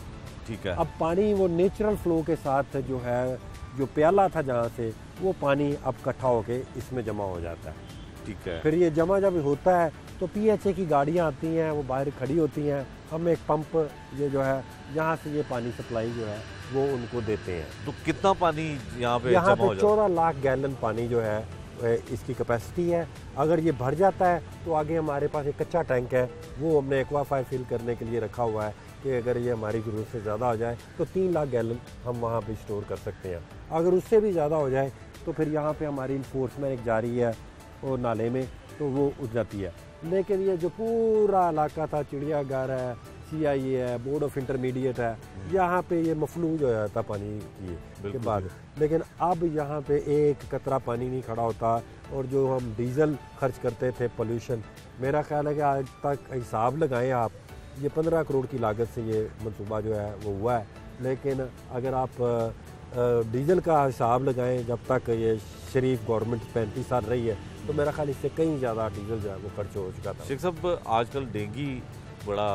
Speaker 1: ठीक है।
Speaker 2: अब पानी वो नेचुरल फ्लो के साथ जो है, जो प्याला था जहाँ से, वो पानी अब इकट्ठा होके इसमें जमा हो जाता है।
Speaker 1: ठीक है।
Speaker 2: फिर ये जमा जब होता है तो PHA की गाड़ियाँ आती हैं, वो बाहर खड़ी होती हैं, हम एक पंप ये जो है जहाँ से ये पानी सप्लाई जो है वो उनको देते हैं।
Speaker 1: तो कितना पानी यहाँ पे
Speaker 2: 14 लाख गैलन पानी जो है इसकी कैपेसिटी है। अगर ये भर जाता है तो आगे हमारे पास एक कच्चा टैंक है, वो हमने एक्वाफायर फिल करने के लिए रखा हुआ है कि अगर ये हमारी ज़रूरत से ज़्यादा हो जाए तो 3 लाख गैलन हम वहाँ पे स्टोर कर सकते हैं। अगर उससे भी ज़्यादा हो जाए तो फिर यहाँ पे हमारी इन्फोर्समेंट एक जारी है और नाले में, तो वो उठ जाती है। लेकिन ये जो पूरा इलाका था, चिड़ियाघर है, CIA है, बोर्ड ऑफ इंटरमीडिएट है, यहाँ पे ये मफलूज हो जाता पानी के बाद। लेकिन अब यहाँ पे एक कतरा पानी नहीं खड़ा होता, और जो हम डीजल खर्च करते थे, पोल्यूशन, मेरा ख्याल है कि आज तक हिसाब लगाएं आप, ये 15 करोड़ की लागत से ये मंसूबा जो है वो हुआ है। लेकिन अगर आप डीजल का हिसाब लगाएं, जब तक ये शरीफ गवर्नमेंट 35 साल रही है, तो मेरा ख्याल इससे कहीं ज़्यादा डीजल जो है वो खर्च हो चुका था।
Speaker 1: शेख साहब, आजकल डेंगू बड़ा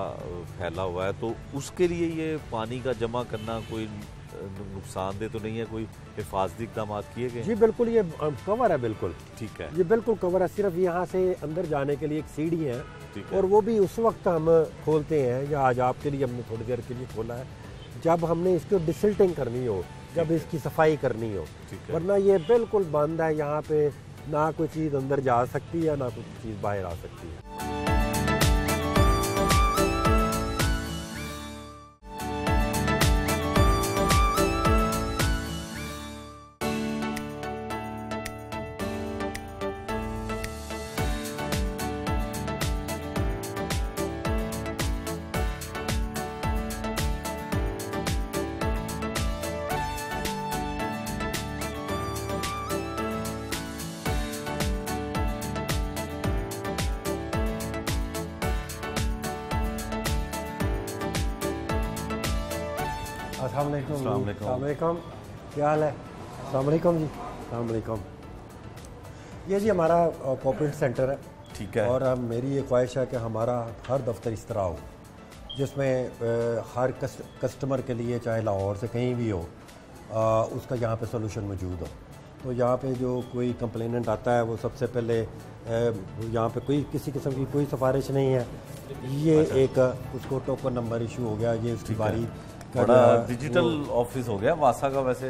Speaker 1: फैला हुआ है, तो उसके लिए ये पानी का जमा करना कोई नुकसानदेह तो नहीं है? कोई हिफाजती इक़दाम किए गए?
Speaker 2: जी बिल्कुल, ये कवर है बिल्कुल।
Speaker 1: ठीक है।
Speaker 2: ये बिल्कुल कवर है, सिर्फ यहाँ से अंदर जाने के लिए एक सीढ़ी है, और वो भी उस वक्त हम खोलते हैं, या आज आपके लिए हमने थोड़ी देर के लिए खोला है, जब हमने इसको डिसिल्टिंग करनी हो, जब इसकी सफाई करनी हो, वरना ये बिल्कुल बंद है। यहाँ पे ना कोई चीज़ अंदर जा सकती है, ना कोई चीज़ बाहर आ सकती है। अस्सलामुअलैकुम, क्या हाल है? अस्सलामुअलैकुम जी। अस्सलामुअलैकुम। ये जी हमारा कोऑपरेटिव सेंटर है।
Speaker 1: ठीक है।
Speaker 2: और मेरी ये ख्वाहिश है कि हमारा हर दफ्तर इस तरह हो, जिसमें हर कस्टमर के लिए, चाहे लाहौर से कहीं भी हो, उसका यहाँ पे सोल्यूशन मौजूद हो। तो यहाँ पे जो कोई कंप्लेनेंट आता है, वो सबसे पहले यहाँ पे कोई किसी किस्म की कोई सिफारिश नहीं है, ये एक उसको टोकन नंबर इशू हो गया, ये उसकी बारी
Speaker 1: बड़ा डिजिटल ऑफिस हो गया वासा का। वैसे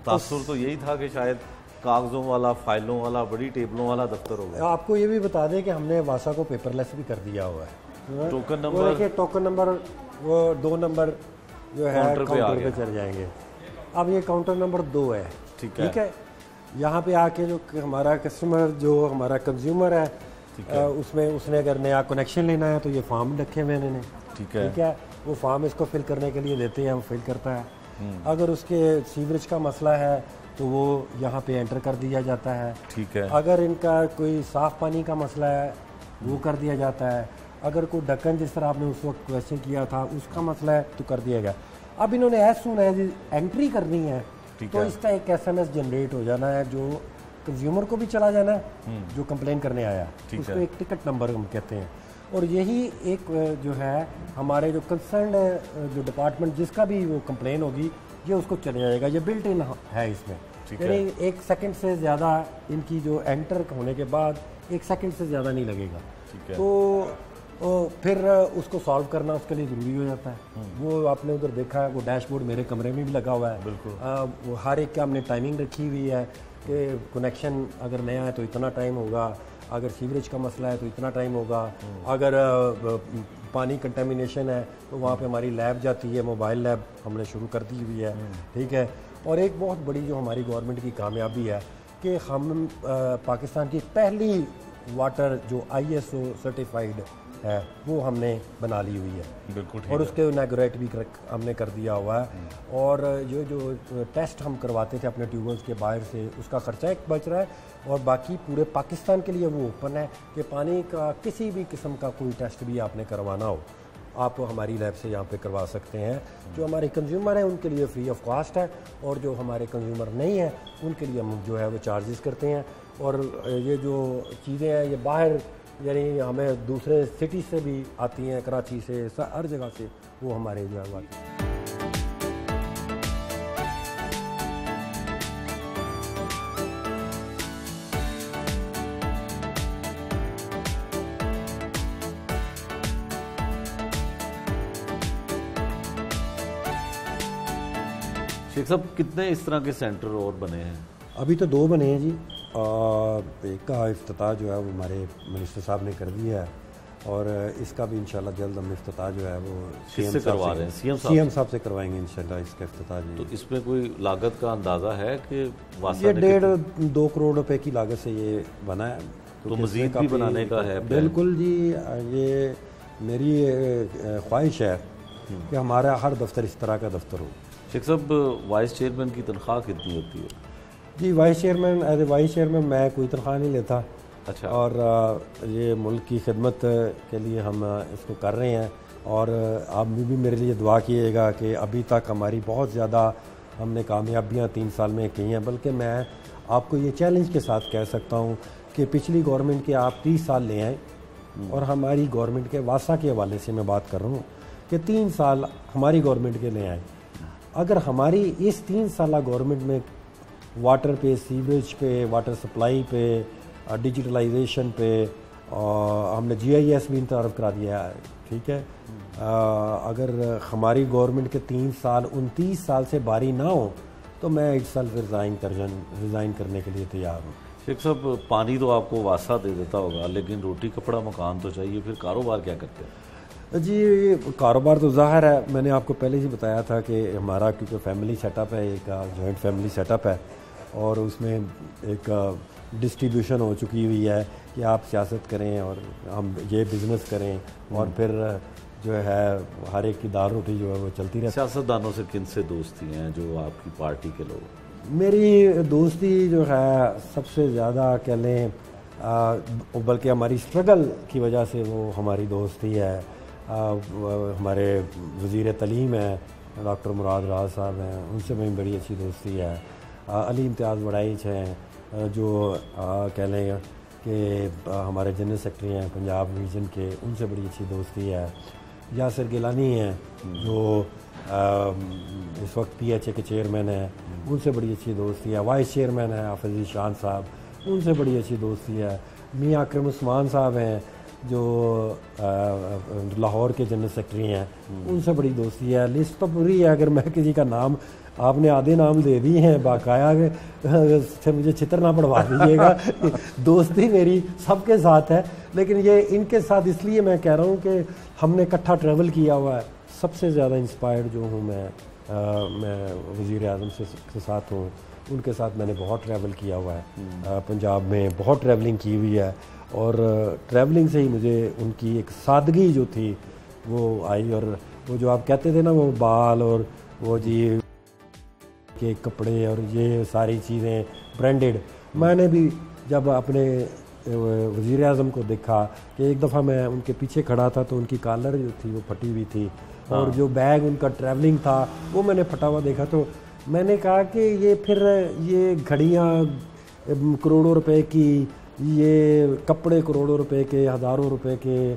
Speaker 1: तासुर तो यही था कि शायद कागजों वाला, फाइलों वाला, बड़ी टेबलों वाला दफ्तर हो गया।
Speaker 2: आपको ये भी बता दें कि हमने वासा को पेपरलेस भी कर दिया हुआ है।
Speaker 1: टोकन नंबर,
Speaker 2: टोकन नंबर वो 2 नंबर जो है काउंटर पे चल जाएंगे। अब ये काउंटर नंबर 2 है। ठीक है। यहाँ पे आके जो हमारा कस्टमर, जो हमारा कंज्यूमर है, उसमें उसने अगर नया कनेक्शन लेना है तो ये फॉर्म रखे हुए मैंने। ठीक है। वो फॉर्म इसको फिल करने के लिए देते हैं, वो फिल करता है। अगर उसके सीवरेज का मसला है तो वो यहाँ पे एंटर कर दिया जाता है।
Speaker 1: ठीक है।
Speaker 2: अगर इनका कोई साफ़ पानी का मसला है वो कर दिया जाता है। अगर कोई ढक्कन, जिस तरह आपने उस वक्त क्वेश्चन किया था, उसका मसला है तो कर दिया गया। अब इन्होंने एज सून एज एंट्री करनी है तो इसका एक SMS जनरेट हो जाना है जो कंज्यूमर को भी चला जाना है, जो कंप्लेन करने आया उसको एक टिकट नंबर हम कहते हैं। और यही एक जो है हमारे जो कंसर्न जो डिपार्टमेंट जिसका भी वो कंप्लेन होगी ये उसको चले जाएगा। ये बिल्ट इन है इसमें, यानी 1 सेकंड से ज़्यादा इनकी जो एंटर होने के बाद 1 सेकंड से ज़्यादा नहीं लगेगा। तो फिर उसको सॉल्व करना उसके लिए ज़रूरी हो जाता है। वो आपने उधर देखा है, वो डैशबोर्ड मेरे कमरे में भी लगा हुआ है।
Speaker 1: बिल्कुल।
Speaker 2: वो हर एक का हमने टाइमिंग रखी हुई है कि कनेक्शन अगर नया है तो इतना टाइम होगा, अगर सीवरेज का मसला है तो इतना टाइम होगा, अगर पानी कंटेमिनेशन है तो वहाँ पे हमारी लैब जाती है, मोबाइल लैब हमने शुरू कर दी हुई है। ठीक है। और एक बहुत बड़ी जो हमारी गवर्नमेंट की कामयाबी है कि हम पाकिस्तान की पहली वाटर जो ISO सर्टिफाइड है वो हमने बना ली हुई है।
Speaker 1: बिल्कुल।
Speaker 2: और उसके इनॉग्रेट भी हमने कर दिया हुआ है। और ये जो टेस्ट हम करवाते थे अपने ट्यूबवेल्स के बाहर से, उसका खर्चा एक बच रहा है और बाकी पूरे पाकिस्तान के लिए वो ओपन है कि पानी का किसी भी किस्म का कोई टेस्ट भी आपने करवाना हो आप हमारी लैब से यहाँ पे करवा सकते हैं। जो हमारे कंज्यूमर हैं उनके लिए फ्री ऑफ कॉस्ट है और जो हमारे कंज्यूमर नहीं हैं उनके लिए हम जो है वो चार्जेस करते हैं। और ये जो चीज़ें हैं ये बाहर यानी हमें दूसरे सिटी से भी आती हैं, कराची से, हर जगह से वो हमारे जो है आती हैं।
Speaker 1: शेख साहब कितने इस तरह के सेंटर और बने हैं?
Speaker 2: अभी तो 2 बने हैं जी। एक का इफ्तिताह जो है वो हमारे मिनिस्टर साहब ने कर दिया है और इसका भी इंशाल्लाह जल्द हम इफ्तिताह जो है वो
Speaker 1: किससे करवा रहे हैं?
Speaker 2: सीएम साहब से करवाएंगे इंशाल्लाह इसका इफ्तिताह जी।
Speaker 1: तो इसमें कोई लागत का अंदाज़ा है कि
Speaker 2: ये 1.5-2 करोड़ रुपए की लागत से ये बना है।
Speaker 1: तो मज़ीद भी बनाने का है?
Speaker 2: बिल्कुल जी। ये मेरी ख्वाहिश है कि हमारा हर दफ्तर इस तरह का दफ्तर हो।
Speaker 1: शेख साहब वाइस चेयरमैन की तनख्वाह कितनी होती है?
Speaker 2: जी vice chairman as a vice chairman मैं कोई तनख्वाह नहीं लेता।
Speaker 1: अच्छा।
Speaker 2: और ये मुल्क की खिदमत के लिए हम इसको कर रहे हैं और आप भी मेरे लिए दुआ कीजिएगा कि अभी तक हमारी बहुत ज़्यादा हमने कामयाबियाँ 3 साल में की हैं। बल्कि मैं आपको ये चैलेंज के साथ कह सकता हूँ कि पिछली गवर्नमेंट के आप 30 साल ले आए और हमारी गवर्नमेंट के वासा के हवाले से मैं बात कर रहा हूँ कि 3 साल हमारी गवर्नमेंट के ले आए। अगर हमारी इस 3 साल गवर्नमेंट में वाटर पे, सीवेज पे, वाटर सप्लाई पे, डिजिटलाइजेशन पे हमने GIS भी इंतज़ार करा दिया है। ठीक है। अगर हमारी गवर्नमेंट के 3 साल 29 साल से बारी ना हो तो मैं इस साल रिज़ाइन करने के लिए तैयार हूँ।
Speaker 1: शेख साहब पानी तो आपको वासा दे देता होगा लेकिन रोटी कपड़ा मकान तो चाहिए, फिर कारोबार क्या करते हैं?
Speaker 2: जी कारोबार तो ज़ाहिर है, मैंने आपको पहले ही बताया था कि हमारा क्योंकि फैमिली सेटअप है, एक जॉइंट फैमिली सेटअप है और उसमें एक डिस्ट्रीब्यूशन हो चुकी हुई है कि आप सियासत करें और हम ये बिज़नेस करें और फिर जो है हर एक की दाल रोटी जो है वो चलती रहती है।
Speaker 1: सियासतदानों से किन से दोस्ती हैं जो आपकी पार्टी के लोग?
Speaker 2: मेरी दोस्ती जो है सबसे ज़्यादा कह लें बल्कि हमारी स्ट्रगल की वजह से वो हमारी दोस्ती है। हमारे वज़ीर तलीम हैं डॉक्टर मुराद राज साहब हैं, उनसे मेरी बड़ी अच्छी दोस्ती है। अली इम्तियाज़ वड़ाइच हैं जो कह लें कि हमारे जनरल सेक्रेटरी हैं पंजाब रीजन के, उनसे बड़ी अच्छी दोस्ती है। यासिर गिलानी हैं जो इस वक्त PHA के चेयरमैन हैं, उनसे बड़ी अच्छी दोस्ती है। वाइस चेयरमैन है हाफिज़ शान साहब, उनसे बड़ी अच्छी दोस्ती है। मियाँ अकरम उस्मान साहब हैं जो लाहौर के जनरल सेक्रेटरी हैं, उनसे बड़ी दोस्ती है। लिस्ट तो पूरी है, अगर मैं किसी का नाम आपने आधे नाम दे दिए हैं बाकाया से मुझे चित्र ना पढ़वा दीजिएगा। दोस्ती मेरी सबके साथ है, लेकिन ये इनके साथ इसलिए मैं कह रहा हूँ कि हमने इकट्ठा ट्रैवल किया हुआ है। सबसे ज़्यादा इंस्पायर्ड जो हूँ मैं वज़ीर आज़म से साथ हूँ, उनके साथ मैंने बहुत ट्रैवल किया हुआ है। पंजाब में बहुत ट्रैवलिंग की हुई है और ट्रैवलिंग से ही मुझे उनकी एक सादगी जो थी वो आई। और वो जो आप कहते थे ना वो बाल और वो जी के कपड़े और ये सारी चीज़ें ब्रांडेड। मैंने भी जब अपने वज़ीर आज़म को देखा कि एक दफ़ा मैं उनके पीछे खड़ा था तो उनकी कॉलर जो थी वो फटी हुई थी और जो बैग उनका ट्रैवलिंग था वो मैंने फटा हुआ देखा, तो मैंने कहा कि ये फिर ये घड़ियाँ करोड़ों रुपए की, ये कपड़े करोड़ों रुपए के, हज़ारों रुपए के,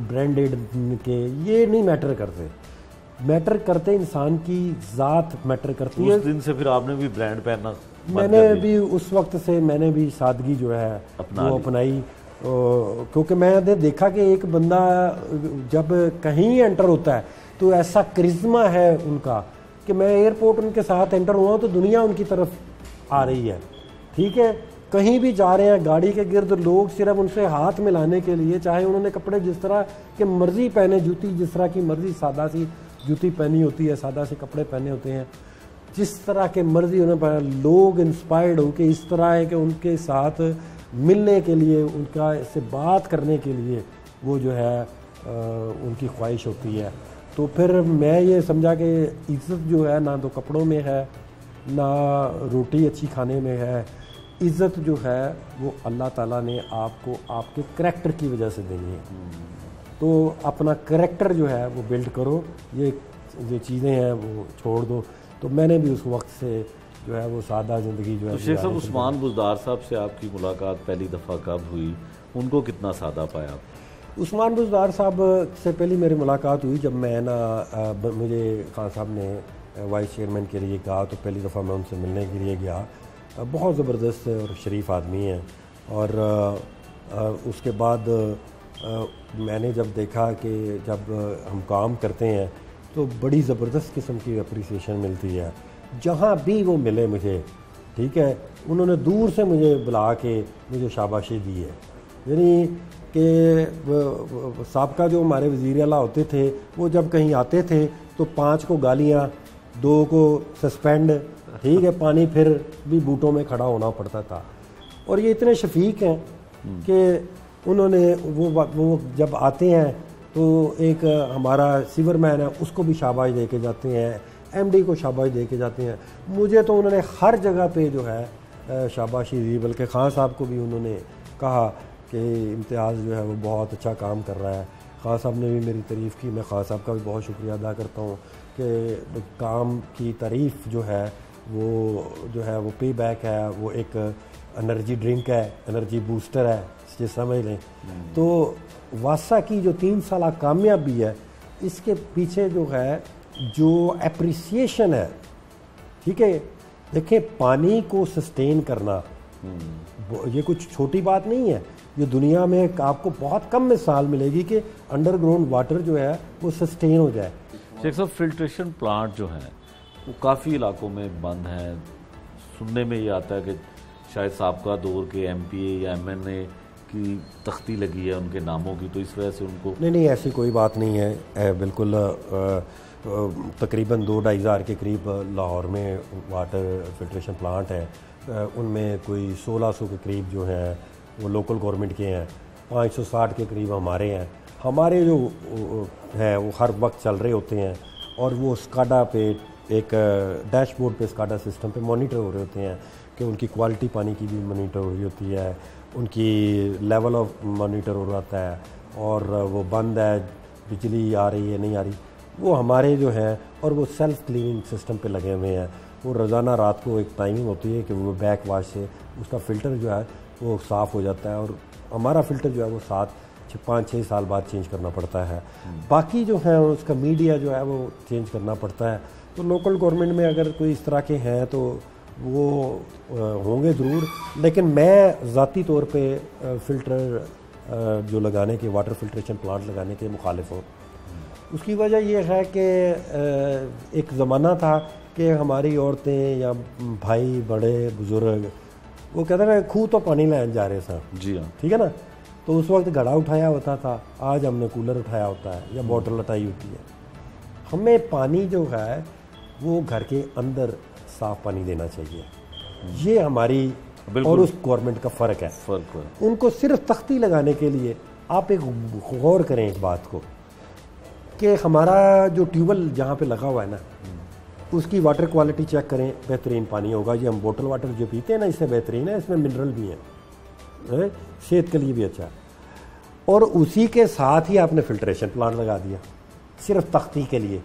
Speaker 2: ब्रांडेड के, ये नहीं मैटर करते। मैटर करते इंसान की ज़ात मैटर करती है।
Speaker 1: उस दिन से फिर आपने भी ब्रांड पहनना?
Speaker 2: मैंने भी उस वक्त से मैंने भी सादगी जो है वो अपनाई, क्योंकि मैंने देखा कि एक बंदा जब कहीं एंटर होता है तो ऐसा करिश्मा है उनका कि मैं एयरपोर्ट उनके साथ एंटर हुआ तो दुनिया उनकी तरफ आ रही है। ठीक है, कहीं भी जा रहे हैं गाड़ी के गिर्द लोग सिर्फ उनसे हाथ मिलाने के लिए, चाहे उन्होंने कपड़े जिस तरह के मर्जी पहने, जूती जिस तरह की मर्जी, सादा सी जूती पहनी होती है, सादा से कपड़े पहने होते हैं, जिस तरह के मर्जी उन्हें पहना, लोग इंस्पायर्ड हो के इस तरह है कि उनके साथ मिलने के लिए, उनका से बात करने के लिए वो जो है उनकी ख्वाहिश होती है। तो फिर मैं ये समझा कि इज़्ज़त जो है ना तो कपड़ों में है ना रोटी अच्छी खाने में है, इज़्ज़त जो है वो अल्लाह ताला ने आपको आपके करैक्टर की वजह से देनी है। तो अपना करैक्टर जो है वो बिल्ड करो, ये जो चीज़ें हैं वो छोड़ दो। तो मैंने भी उस वक्त से जो है वो सादा ज़िंदगी जो है।
Speaker 1: तो शेख साहब, उस्मान बुज़दार साहब से आपकी मुलाकात पहली दफ़ा कब हुई? उनको कितना सादा पाया आप?
Speaker 2: उस्मान बुज़दार साहब से पहली मेरी मुलाकात हुई जब मैं ना मुझे खान साहब ने वाइस चेयरमैन के लिए कहा, तो पहली दफ़ा मैं उनसे मिलने के लिए गया। बहुत ज़बरदस्त और शरीफ आदमी हैं। और उसके बाद मैंने जब देखा कि जब हम काम करते हैं तो बड़ी ज़बरदस्त किस्म की अप्रिसिएशन मिलती है जहाँ भी वो मिले मुझे। ठीक है, उन्होंने दूर से मुझे बुला के मुझे शाबाशी दी है। यानी कि साबका जो हमारे वज़ीर आला होते थे वो जब कहीं आते थे तो 5 को गालियाँ, 2 को सस्पेंड, ठीक है, पानी फिर भी बूटों में खड़ा होना पड़ता था। और ये इतने शफीक हैं कि उन्होंने वो जब आते हैं तो एक हमारा सीवरमैन है उसको भी शाबाश दे के जाते हैं, एमडी को शाबाश दे के जाते हैं। मुझे तो उन्होंने हर जगह पे जो है शाबाशी दी, बल्कि खान साहब को भी उन्होंने कहा कि इम्तियाज़ जो है वो बहुत अच्छा काम कर रहा है। खान साहब ने भी मेरी तारीफ़ की, मैं खान साहब का भी बहुत शुक्रिया अदा करता हूँ कि काम की तारीफ़ जो है वो पे बैक है, वो एक एनर्जी ड्रिंक है, एनर्जी बूस्टर है, ये समझ लें। तो वासा की जो 3 साल कामयाबी है इसके पीछे जो है जो एप्रिसिएशन है, ठीक है, देखें पानी को सस्टेन करना ये कुछ छोटी बात नहीं है। ये दुनिया में आपको बहुत कम मिसाल मिलेगी कि अंडरग्राउंड वाटर जो है वो सस्टेन हो जाए।
Speaker 1: शेख साहब, फिल्ट्रेशन प्लांट जो हैं वो काफ़ी इलाकों में बंद हैं। सुनने में ये आता है कि शायद साबका दौर के एमपीए या एमएनए की तख्ती लगी है उनके नामों की, तो इस वजह से उनको।
Speaker 2: नहीं, ऐसी कोई बात नहीं है। बिल्कुल तकरीबन 2-2.5 हज़ार के करीब लाहौर में वाटर फिल्ट्रेशन प्लांट है। उनमें कोई 1600 के करीब जो हैं वो लोकल गवर्नमेंट के हैं, 560 के करीब हमारे हैं। हमारे जो है वो हर वक्त चल रहे होते हैं और वो स्काडा पे एक डैशबोर्ड पे स्काडा सिस्टम पे मॉनिटर हो रहे होते हैं कि उनकी क्वालिटी पानी की भी मॉनिटर हो रही होती है, उनकी लेवल ऑफ मॉनिटर हो रहता है, और वो बंद है, बिजली आ रही है नहीं आ रही, वो हमारे जो हैं। और वो सेल्फ क्लीनिंग सिस्टम पे लगे हुए हैं। वो रोज़ाना रात को एक टाइमिंग होती है कि वो बैक वाश से उसका फ़िल्टर जो है वो साफ़ हो जाता है, और हमारा फ़िल्टर जो है वो 5-6 साल बाद चेंज करना पड़ता है। बाकी जो है उसका मीडिया जो है वो चेंज करना पड़ता है। तो लोकल गवर्नमेंट में अगर कोई इस तरह के हैं तो वो होंगे ज़रूर, लेकिन मैं ज़ाती तौर पे फ़िल्टर जो लगाने के, वाटर फिल्ट्रेशन प्लांट लगाने के मुखालिफ हूँ। उसकी वजह यह है कि एक ज़माना था कि हमारी औरतें या भाई बड़े बुज़ुर्ग वो कहते हैं खूह तो पानी लाने जा रहे थे।
Speaker 1: जी हाँ,
Speaker 2: ठीक है ना। तो उस वक्त घड़ा उठाया होता था, आज हमने कूलर उठाया होता है या बोतल उठाई होती है। हमें पानी जो है वो घर के अंदर साफ पानी देना चाहिए। ये हमारी और उस गवर्नमेंट का फ़र्क है। उनको सिर्फ तख्ती लगाने के लिए आप एक गौर करें इस बात को कि हमारा जो ट्यूबवेल जहाँ पे लगा हुआ है ना, उसकी वाटर क्वालिटी चेक करें, बेहतरीन पानी होगा। ये हम बोतल वाटर जो पीते हैं ना, इससे बेहतरीन है, इसमें मिनरल भी हैं, सेहत के लिए भी अच्छा है। और उसी के साथ ही आपने फिल्ट्रेशन प्लांट लगा दिया सिर्फ तख्ती के लिए।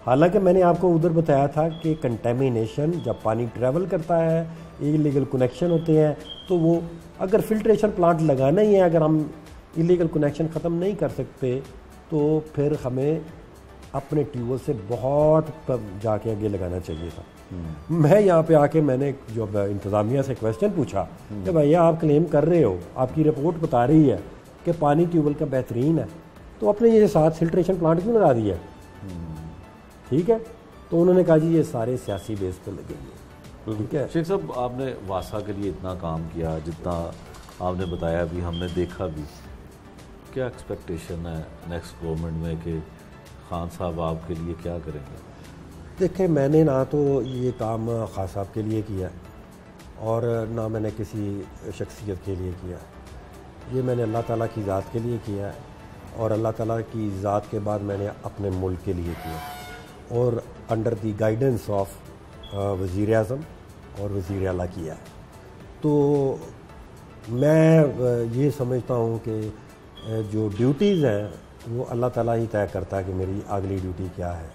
Speaker 2: हालांकि मैंने आपको उधर बताया था कि कंटेमिनेशन जब पानी ट्रैवल करता है, इलीगल कनेक्शन होते हैं, तो वो अगर फिल्ट्रेशन प्लांट लगाना ही है, अगर हम इलीगल कनेक्शन ख़त्म नहीं कर सकते तो फिर हमें अपने ट्यूबवेल से बहुत जाके आगे लगाना चाहिए था। मैं यहाँ पे आके मैंने जो इंतज़ामिया से क्वेश्चन पूछा कि भैया आप क्लेम कर रहे हो, आपकी रिपोर्ट बता रही है कि पानी ट्यूबवेल का बेहतरीन है, तो अपने ये साथ फिल्ट्रेशन प्लांट क्यों लगा दिया? ठीक है, तो उन्होंने कहा जी ये सारे सियासी बेस पे लगेंगे। ठीक है
Speaker 1: शेख साहब, आपने वासा के लिए इतना काम किया, जितना आपने बताया भी, हमने देखा भी, क्या एक्सपेक्टेशन है नेक्स्ट गवर्नमेंट में कि खान साहब आपके लिए क्या करेंगे?
Speaker 2: देखिए, मैंने ना तो ये काम खान साहब के लिए किया और ना मैंने किसी शख्सियत के लिए किया। ये मैंने अल्लाह ताला की ज़ात के लिए किया है और अल्लाह ताला की ज़ात के बाद मैंने अपने मुल्क के लिए किया और अंडर दी गाइडेंस ऑफ वज़ीर आज़म और वज़ीर आला किया। तो मैं ये समझता हूँ कि जो ड्यूटीज़ हैं वो अल्लाह ताला ही तय करता है कि मेरी अगली ड्यूटी क्या है।